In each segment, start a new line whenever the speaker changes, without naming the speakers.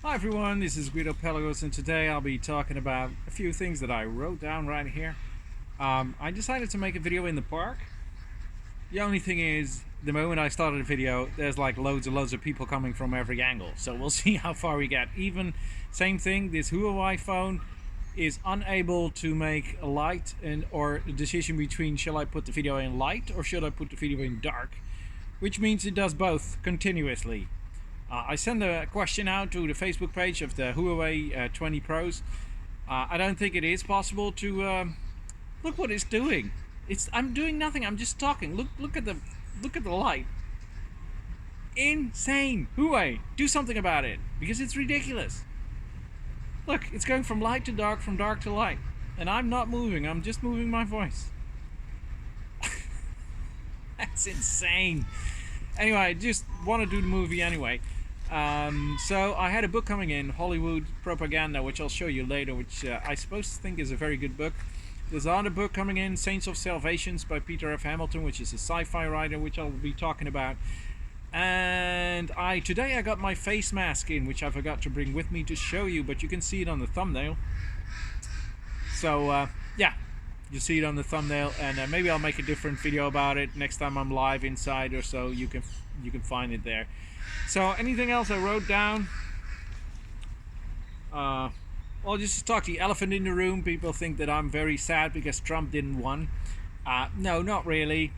Hi everyone, this is Guido Pelagos, and today I'll be talking about a few things that I wrote down right here. I decided to make a video in the park. The only thing is, the moment I started the video, there's like loads and loads of people coming from every angle. So we'll see how far we get. Even same thing, this Huawei phone is unable to make a light or a decision between shall I put the video in light or should I put the video in dark, which means it does both continuously. I sent a question out to the Facebook page of the Huawei 20 Pros. I don't think it is possible to look what it's doing. I'm doing nothing. I'm just talking. Look at the light. Insane. Huawei, do something about it because it's ridiculous. Look, it's going from light to dark, from dark to light, and I'm not moving. I'm just moving my voice. That's insane. Anyway, I just want to do the movie anyway. So I had a book coming in, Hollywood Propaganda, which I'll show you later, which I suppose think is a very good book. There's another book coming in, Saints of Salvations by Peter F. Hamilton, which is a sci-fi writer, which I'll be talking about. And today I got my face mask in, which I forgot to bring with me to show you, but you can see it on the thumbnail. So yeah, you see it on the thumbnail, and maybe I'll make a different video about it next time I'm live inside or so. You can find it there. So anything else I wrote down? Well, just to talk the elephant in the room. People think that I'm very sad because Trump didn't win. No, not really.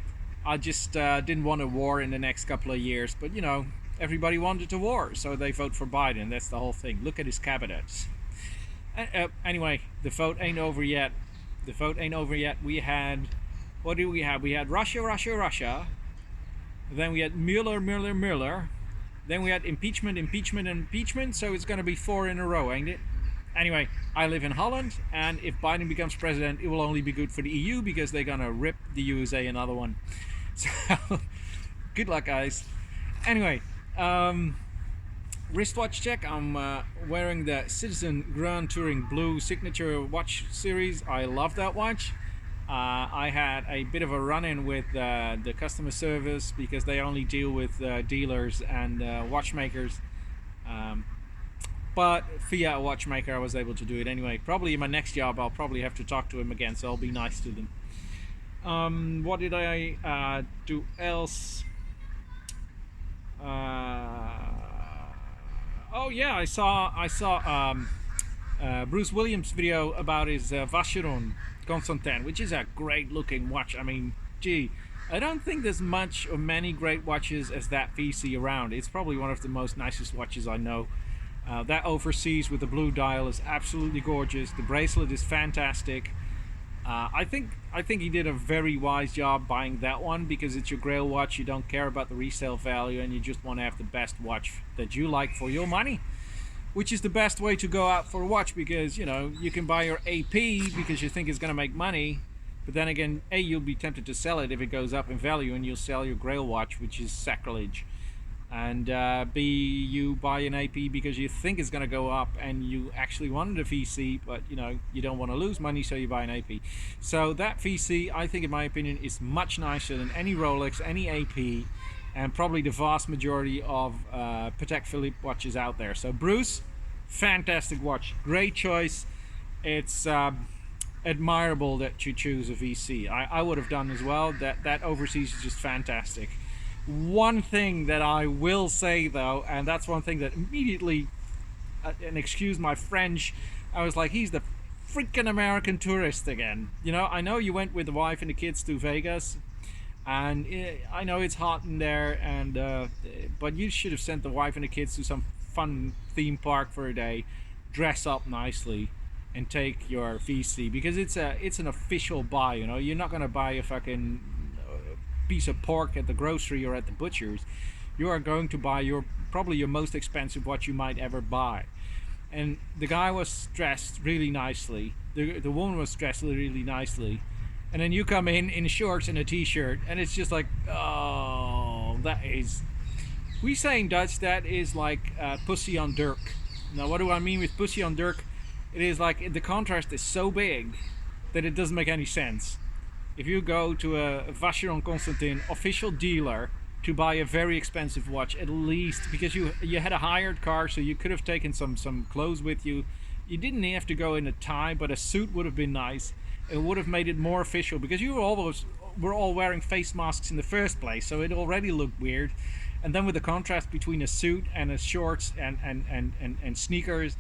I just didn't want a war in the next couple of years. But you know, everybody wanted a war, so they vote for Biden. That's the whole thing. Look at his cabinets. Anyway, the vote ain't over yet. The vote ain't over yet. We had, what did we have? We had Russia. Then we had Mueller. Then we had impeachment. So it's going to be 4 in a row, ain't it? Anyway, I live in Holland, and if Biden becomes president, it will only be good for the EU because they're going to rip the USA another one. So, good luck, guys. Anyway, wristwatch check. I'm wearing the Citizen Grand Touring Blue Signature watch series. I love that watch. I had a bit of a run-in with the customer service because they only deal with dealers and watchmakers. But via a watchmaker I was able to do it anyway. Probably in my next job I'll probably have to talk to him again, so I'll be nice to them. What did I do else? Oh yeah, I saw Bruce Williams' video about his Vacheron Constantin, which is a great looking watch. I mean, gee, I don't think there's much or many great watches as that VC around. It's probably one of the most nicest watches I know. That overseas with the blue dial is absolutely gorgeous. The bracelet is fantastic. I think he did a very wise job buying that one because it's your grail watch. You don't care about the resale value and you just want to have the best watch that you like for your money, which is the best way to go out for a watch because, you know, you can buy your AP because you think it's going to make money, but then again, A, you'll be tempted to sell it if it goes up in value and you'll sell your grail watch, which is sacrilege. And B, you buy an AP because you think it's going to go up and you actually wanted a VC, but you know, you don't want to lose money, so you buy an AP. So that VC, I think in my opinion, is much nicer than any Rolex, any AP, and probably the vast majority of Patek Philippe watches out there. So Bruce, fantastic watch, great choice. It's admirable that you choose a VC. I would have done as well. That overseas is just fantastic. One thing that I will say though, and that's one thing that immediately, and excuse my French, I was like, he's the freaking American tourist again. You know, I know you went with the wife and the kids to Vegas, and I know it's hot in there, and but you should have sent the wife and the kids to some fun theme park for a day, dress up nicely, and take your VC because it's an official buy. You know, you're not gonna buy a fucking piece of pork at the grocery or at the butcher's. You are going to buy probably your most expensive watch you might ever buy. And the guy was dressed really nicely, the woman was dressed really nicely, and then you come in shorts and a t-shirt, and it's just like, oh, that is, we say in Dutch, that is like pussy on Dirk. Now what do I mean with pussy on Dirk? It is like the contrast is so big that it doesn't make any sense. If you go to a Vacheron Constantin official dealer to buy a very expensive watch, at least, because you had a hired car, so you could have taken some clothes with you. You didn't have to go in a tie, but a suit would have been nice. It would have made it more official, because you were all wearing face masks in the first place, so it already looked weird. And then with the contrast between a suit and a shorts and sneakers,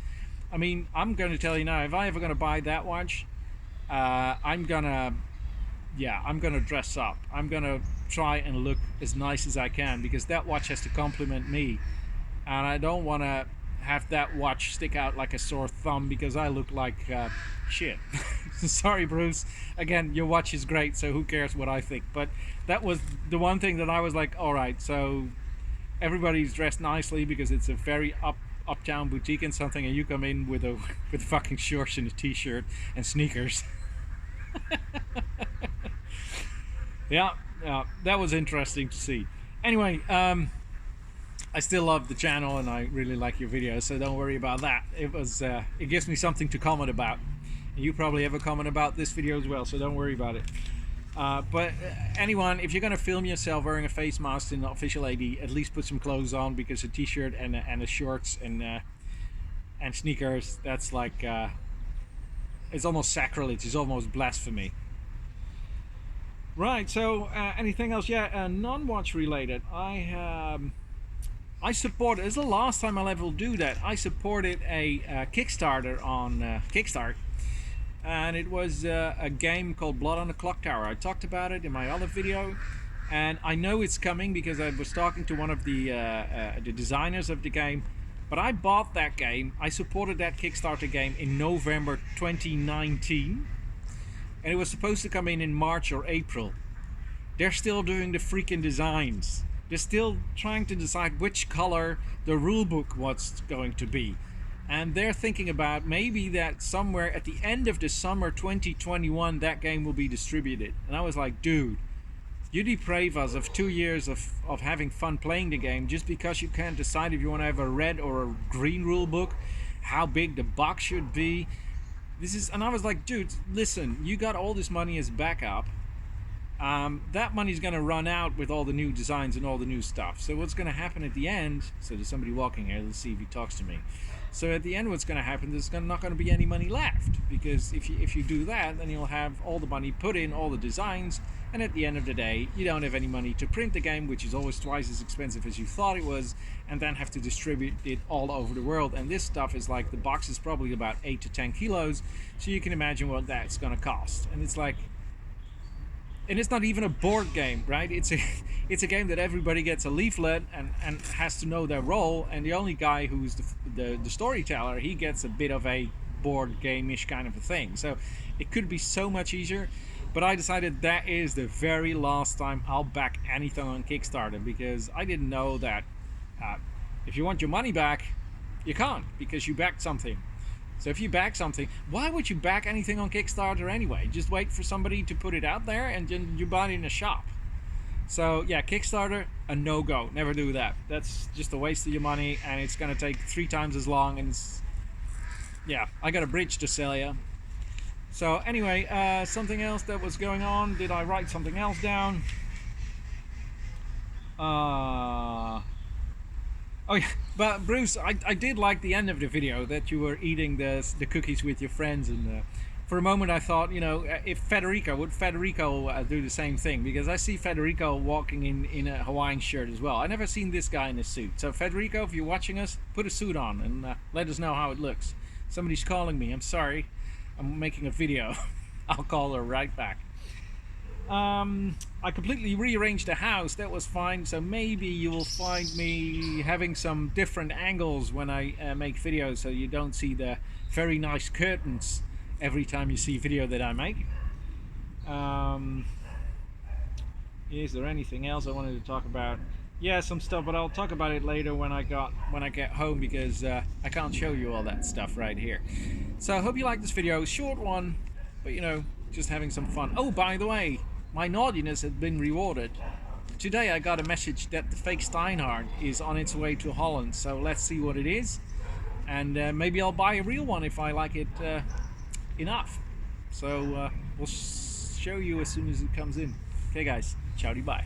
I mean, I'm going to tell you now, if I ever going to buy that watch, I'm gonna dress up. I'm gonna try and look as nice as I can, because that watch has to compliment me, and I don't want to have that watch stick out like a sore thumb because I look like shit. Sorry, Bruce. Again, your watch is great, so who cares what I think? But that was the one thing that I was like, all right, so everybody's dressed nicely because it's a very uptown boutique and something, and you come in with fucking shorts and a t-shirt and sneakers. yeah, that was interesting to see. Anyway, I still love the channel and I really like your videos, so don't worry about that. It gives me something to comment about, and you probably have a comment about this video as well, so don't worry about it. But anyone, if you're going to film yourself wearing a face mask in official AD, at least put some clothes on, because a t-shirt and a shorts and sneakers, that's like it's almost sacrilege. It's almost blasphemy. Right, so anything else? Yeah, non-watch related. I supported, it's the last time I'll ever do that, I supported a Kickstarter on Kickstart. And it was a game called Blood on the Clocktower. I talked about it in my other video, and I know it's coming because I was talking to one of the designers of the game. But I bought that game, I supported that Kickstarter game in November 2019, and it was supposed to come in March or April. They're still doing the freaking designs. They're still trying to decide which color the rulebook was going to be. And they're thinking about maybe that somewhere at the end of the summer 2021 that game will be distributed. And I was like, dude, you deprave us of 2 years of having fun playing the game just because you can't decide if you want to have a red or a green rule book, how big the box should be. And I was like, dude, listen, you got all this money as backup. That money's going to run out with all the new designs and all the new stuff. So what's going to happen at the end, so there's somebody walking here, let's see if he talks to me. So at the end, what's going to happen, there's not going to be any money left, because if you do that, then you'll have all the money put in, all the designs, and at the end of the day, you don't have any money to print the game, which is always twice as expensive as you thought it was, and then have to distribute it all over the world. And this stuff is like, the box is probably about 8 to 10 kilos, so you can imagine what that's going to cost. And it's like, and it's not even a board game, right? It's a game that everybody gets a leaflet and has to know their role, and the only guy who's the storyteller, he gets a bit of a board game-ish kind of a thing. So it could be so much easier, but I decided that is the very last time I'll back anything on Kickstarter, because I didn't know that if you want your money back, you can't, because you backed something. So if you back something, why would you back anything on Kickstarter anyway? Just wait for somebody to put it out there and then you buy it in a shop. So yeah, Kickstarter, a no-go. Never do that. That's just a waste of your money, and it's going to take 3 times as long, and yeah, I got a bridge to sell you. So anyway, something else that was going on. Did I write something else down? Oh yeah, but Bruce, I did like the end of the video that you were eating the cookies with your friends, and for a moment I thought, you know, if Federico do the same thing, because I see Federico walking in a Hawaiian shirt as well. I never seen this guy in a suit. So Federico, if you're watching us, put a suit on and let us know how it looks. Somebody's calling me. I'm sorry, I'm making a video. I'll call her right back. I completely rearranged the house. That was fine, so maybe you will find me having some different angles when I make videos, so you don't see the very nice curtains every time you see video that I make. Is there anything else I wanted to talk about? Yeah, some stuff, but I'll talk about it later when I get home, because I can't show you all that stuff right here. So I hope you like this video. Short one, but you know, just having some fun. Oh, by the way, my naughtiness has been rewarded. Today I got a message that the fake Steinhardt is on its way to Holland, so let's see what it is, and maybe I'll buy a real one if I like it enough. So we'll show you as soon as it comes in. Okay guys, ciao, bye.